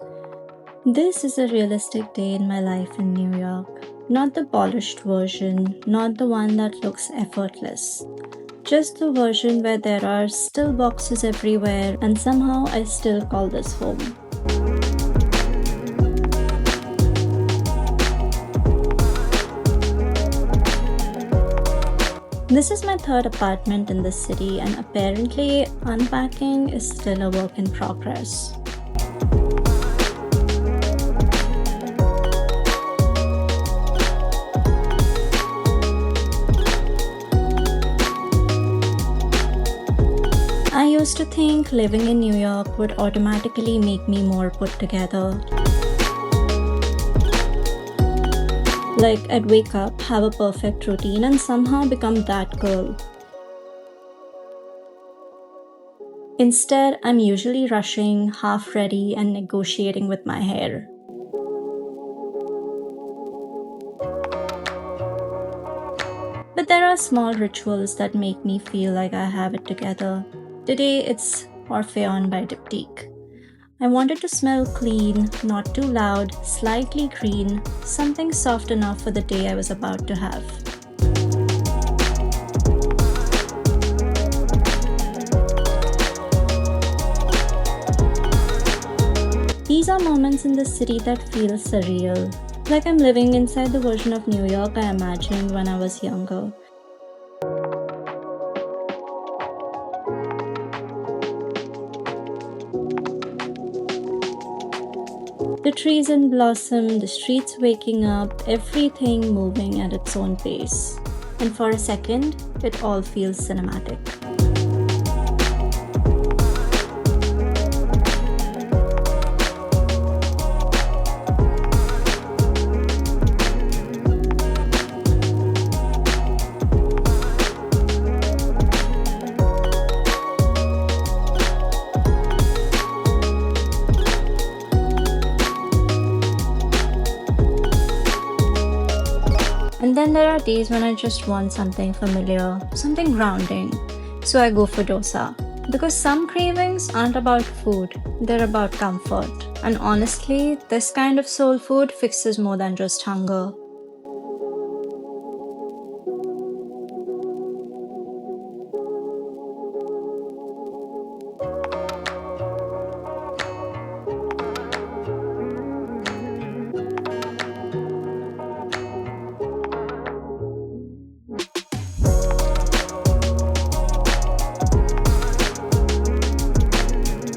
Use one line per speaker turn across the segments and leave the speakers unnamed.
This is a realistic day in my life in New York. Not the polished version, not the one that looks effortless. Just the version where there are still boxes everywhere and somehow I still call this home. This is my third apartment in this city, and apparently, unpacking is still a work in progress. I used to think living in New York would automatically make me more put together. Like, I'd wake up, have a perfect routine, and somehow become that girl. Instead, I'm usually rushing, half ready, and negotiating with my hair. But there are small rituals that make me feel like I have it together. Today, it's Orpheon by Diptyque. I wanted to smell clean, not too loud, slightly green, something soft enough for the day I was about to have. These are moments in the city that feel surreal, like I'm living inside the version of New York I imagined when I was younger. The trees in blossom, the streets waking up, everything moving at its own pace. And for a second, it all feels cinematic. And then there are days when I just want something familiar, something grounding. So I go for dosa. Because some cravings aren't about food, they're about comfort. And honestly, this kind of soul food fixes more than just hunger.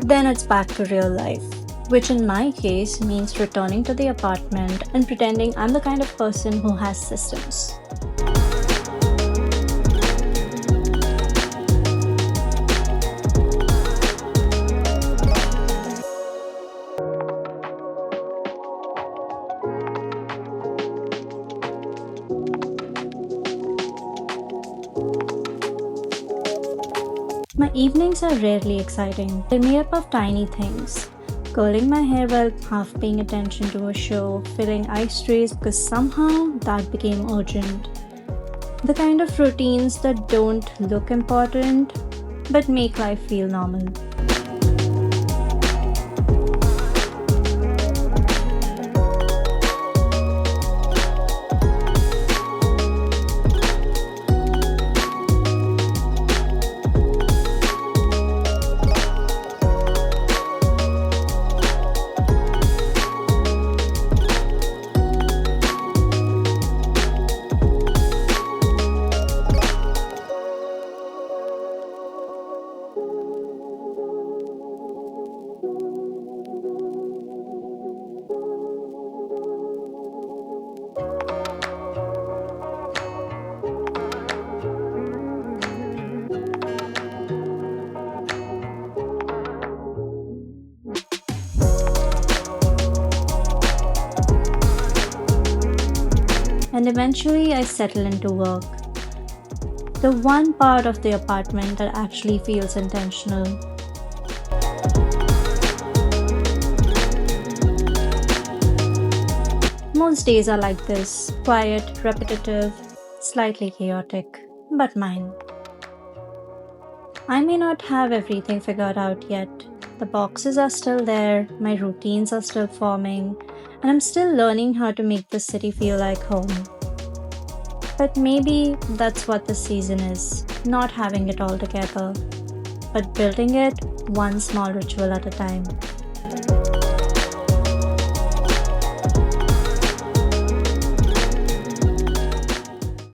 Then it's back to real life, which in my case means returning to the apartment and pretending I'm the kind of person who has systems. My evenings are rarely exciting. They're made up of tiny things. Curling my hair while half paying attention to a show, filling ice trays because somehow that became urgent. The kind of routines that don't look important but make life feel normal. And eventually I settle into work. The one part of the apartment that actually feels intentional. Most days are like this, quiet, repetitive, slightly chaotic, but mine. I may not have everything figured out yet, The boxes are still there, my routines are still forming, and I'm still learning how to make the city feel like home. But maybe that's what the season is, not having it all together, but building it one small ritual at a time.